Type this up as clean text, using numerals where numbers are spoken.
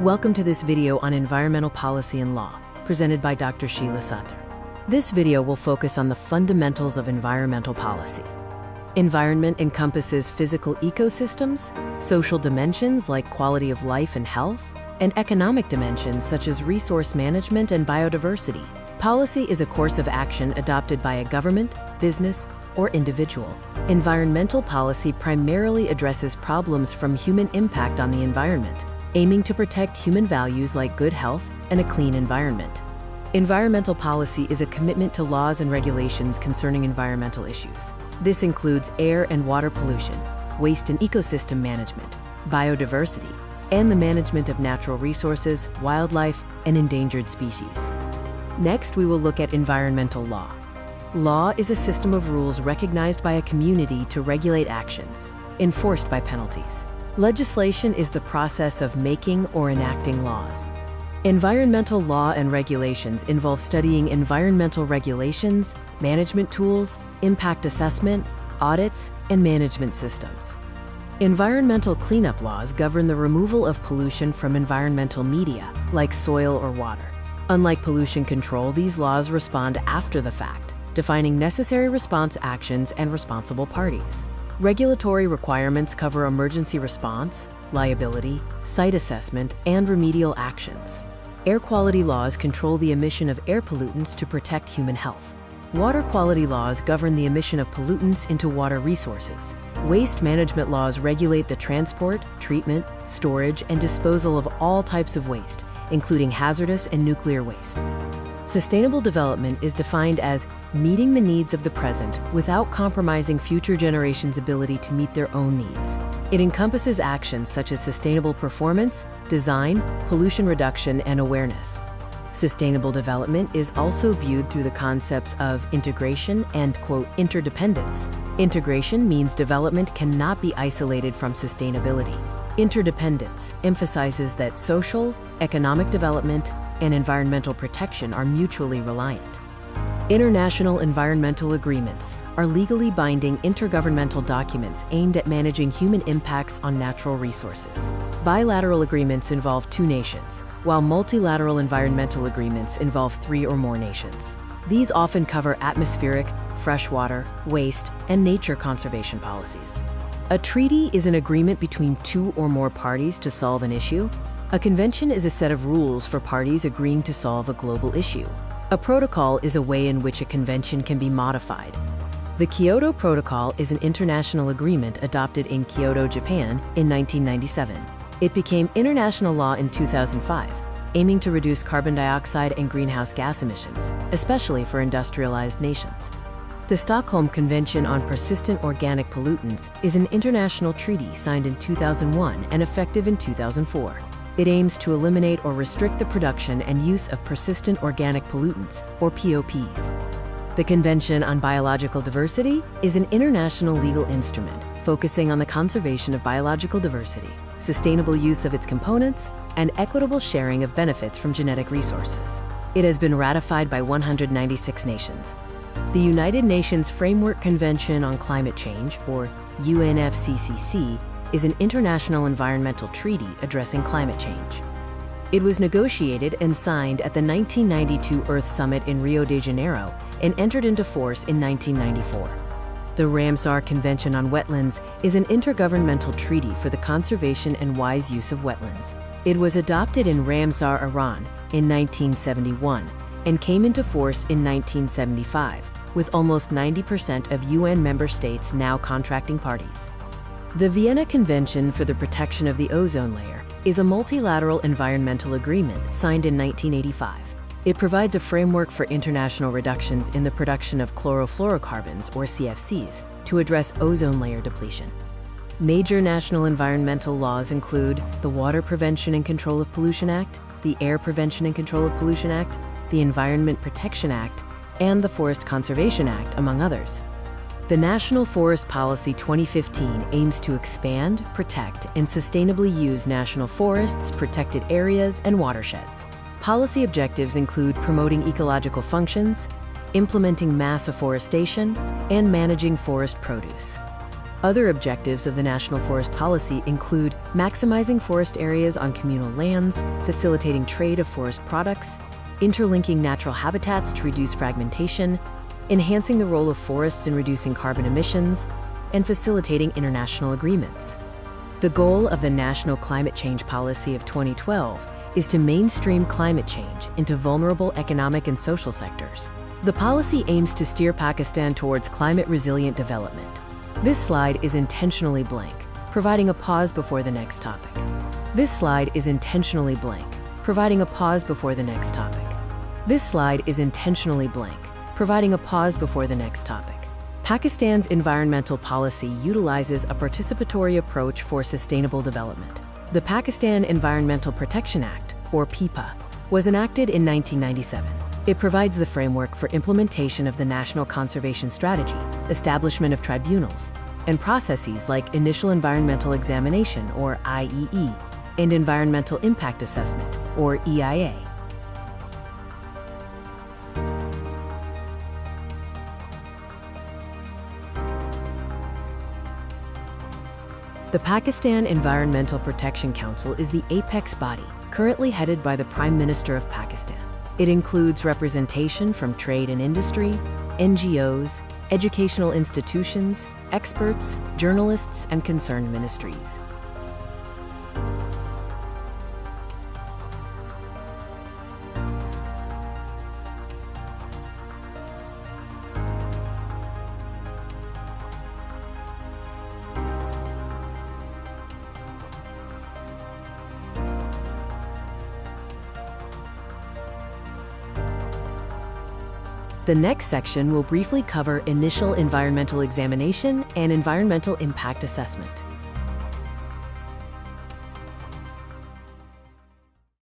Welcome to this video on environmental policy and law, presented by Dr. Shehla Sattar. This video will focus on the fundamentals of environmental policy. Environment encompasses physical ecosystems, social dimensions like quality of life and health, and economic dimensions such as resource management and biodiversity. Policy is a course of action adopted by a government, business, or individual. Environmental policy primarily addresses problems from human impact on the environment, aiming to protect human values like good health and a clean environment. Environmental policy is a commitment to laws and regulations concerning environmental issues. This includes air and water pollution, waste and ecosystem management, biodiversity, and the management of natural resources, wildlife, and endangered species. Next, we will look at environmental law. Law is a system of rules recognized by a community to regulate actions, enforced by penalties. Legislation is the process of making or enacting laws. Environmental law and regulations involve studying environmental regulations, management tools, impact assessment, audits, and management systems. Environmental cleanup laws govern the removal of pollution from environmental media, like soil or water. Unlike pollution control, these laws respond after the fact, defining necessary response actions and responsible parties. Regulatory requirements cover emergency response, liability, site assessment, and remedial actions. Air quality laws control the emission of air pollutants to protect human health. Water quality laws govern the emission of pollutants into water resources. Waste management laws regulate the transport, treatment, storage, and disposal of all types of waste, including hazardous and nuclear waste. Sustainable development is defined as meeting the needs of the present without compromising future generations' ability to meet their own needs. It encompasses actions such as sustainable performance, design, pollution reduction, and awareness. Sustainable development is also viewed through the concepts of integration and, quote, interdependence. Integration means development cannot be isolated from sustainability. Interdependence emphasizes that social, economic development, and environmental protection are mutually reliant. International environmental agreements are legally binding intergovernmental documents aimed at managing human impacts on natural resources. Bilateral agreements involve two nations, while multilateral environmental agreements involve three or more nations. These often cover atmospheric, freshwater, waste, and nature conservation policies. A treaty is an agreement between two or more parties to solve an issue. A convention is a set of rules for parties agreeing to solve a global issue. A protocol is a way in which a convention can be modified. The Kyoto Protocol is an international agreement adopted in Kyoto, Japan in 1997. It became international law in 2005, aiming to reduce carbon dioxide and greenhouse gas emissions, especially for industrialized nations. The Stockholm Convention on Persistent Organic Pollutants is an international treaty signed in 2001 and effective in 2004. It aims to eliminate or restrict the production and use of persistent organic pollutants, or POPs. The Convention on Biological Diversity is an international legal instrument focusing on the conservation of biological diversity, sustainable use of its components, and equitable sharing of benefits from genetic resources. It has been ratified by 196 nations. The United Nations Framework Convention on Climate Change, or UNFCCC, is an international environmental treaty addressing climate change. It was negotiated and signed at the 1992 Earth Summit in Rio de Janeiro and entered into force in 1994. The Ramsar Convention on Wetlands is an intergovernmental treaty for the conservation and wise use of wetlands. It was adopted in Ramsar, Iran in 1971 and came into force in 1975, with almost 90% of UN member states now contracting parties. The Vienna Convention for the Protection of the Ozone Layer is a multilateral environmental agreement signed in 1985. It provides a framework for international reductions in the production of chlorofluorocarbons, or CFCs, to address ozone layer depletion. Major national environmental laws include the Water Prevention and Control of Pollution Act, the Air Prevention and Control of Pollution Act, the Environment Protection Act, and the Forest Conservation Act, among others. The National Forest Policy 2015 aims to expand, protect, and sustainably use national forests, protected areas, and watersheds. Policy objectives include promoting ecological functions, implementing mass afforestation, and managing forest produce. Other objectives of the National Forest Policy include maximizing forest areas on communal lands, facilitating trade of forest products, interlinking natural habitats to reduce fragmentation, enhancing the role of forests in reducing carbon emissions, and facilitating international agreements. The goal of the National Climate Change Policy of 2012 is to mainstream climate change into vulnerable economic and social sectors. The policy aims to steer Pakistan towards climate-resilient development. This slide is intentionally blank, providing a pause before the next topic. This slide is intentionally blank, providing a pause before the next topic. This slide is intentionally blank, providing a pause before the next topic. Pakistan's environmental policy utilizes a participatory approach for sustainable development. The Pakistan Environmental Protection Act, or PEPA, was enacted in 1997. It provides the framework for implementation of the National Conservation Strategy, establishment of tribunals, and processes like Initial Environmental Examination, or IEE, and Environmental Impact Assessment, or EIA. The Pakistan Environmental Protection Council is the apex body, currently headed by the Prime Minister of Pakistan. It includes representation from trade and industry, NGOs, educational institutions, experts, journalists, and concerned ministries. The next section will briefly cover initial environmental examination and environmental impact assessment.